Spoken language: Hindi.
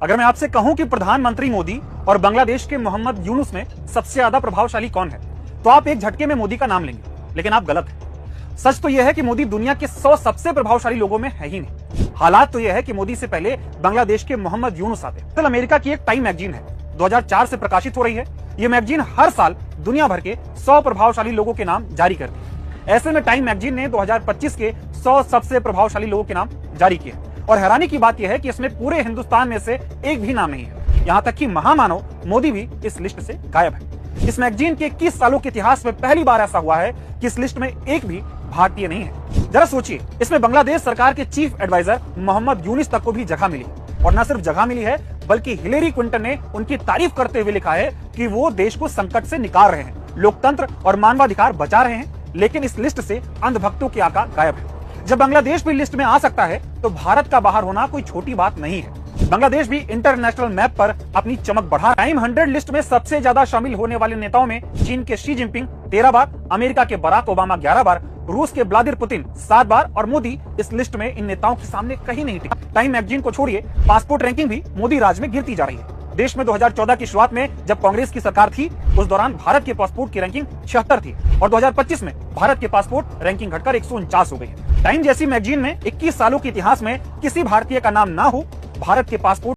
अगर मैं आपसे कहूं कि प्रधानमंत्री मोदी और बांग्लादेश के मोहम्मद यूनुस में सबसे ज्यादा प्रभावशाली कौन है, तो आप एक झटके में मोदी का नाम लेंगे, लेकिन आप गलत हैं। सच तो यह है कि मोदी दुनिया के 100 सबसे प्रभावशाली लोगों में है ही नहीं। हालात तो यह है कि मोदी से पहले बांग्लादेश के मोहम्मद यूनुस आते हैं। अमेरिका की एक टाइम मैगजीन है, 2004 से प्रकाशित हो रही है। यह मैगजीन हर साल दुनिया भर के 100 प्रभावशाली लोगों के नाम जारी करती है। ऐसे में टाइम मैगजीन ने 2025 के 100 सबसे प्रभावशाली लोगों के नाम जारी किए और हैरानी की बात यह है कि इसमें पूरे हिंदुस्तान में से एक भी नाम नहीं है। यहाँ तक कि महामानव मोदी भी इस लिस्ट से गायब है। इस मैगजीन के 21 सालों के इतिहास में पहली बार ऐसा हुआ है कि इस लिस्ट में एक भी भारतीय नहीं है। जरा सोचिए, इसमें बांग्लादेश सरकार के चीफ एडवाइजर मोहम्मद यूनुस तक को भी जगह मिली, और न सिर्फ जगह मिली है बल्कि हिलेरी क्लिंटन ने उनकी तारीफ करते हुए लिखा है कि वो देश को संकट से निकाल रहे हैं, लोकतंत्र और मानवाधिकार बचा रहे हैं। लेकिन इस लिस्ट से अंधभक्तों की आंख गायब है। जब बांग्लादेश भी लिस्ट में आ सकता है तो भारत का बाहर होना कोई छोटी बात नहीं है। बांग्लादेश भी इंटरनेशनल मैप पर अपनी चमक बढ़ा। टाइम 100 लिस्ट में सबसे ज्यादा शामिल होने वाले नेताओं में चीन के शी जिनपिंग 13 बार, अमेरिका के बराक ओबामा 11 बार, रूस के व्लादिमीर पुतिन 7 बार और मोदी इस लिस्ट में इन नेताओं के सामने कहीं नहीं टिका। टाइम मैगजीन को छोड़िए, पासपोर्ट रैंकिंग भी मोदी राज में गिरती जा रही है। देश में 2014 की शुरुआत में जब कांग्रेस की सरकार थी, उस दौरान भारत के पासपोर्ट की रैंकिंग 76 थी और 2025 में भारत के पासपोर्ट रैंकिंग घटकर 149 हो गई है। टाइम जैसी मैगजीन में 21 सालों के इतिहास में किसी भारतीय का नाम ना हो, भारत के पासपोर्ट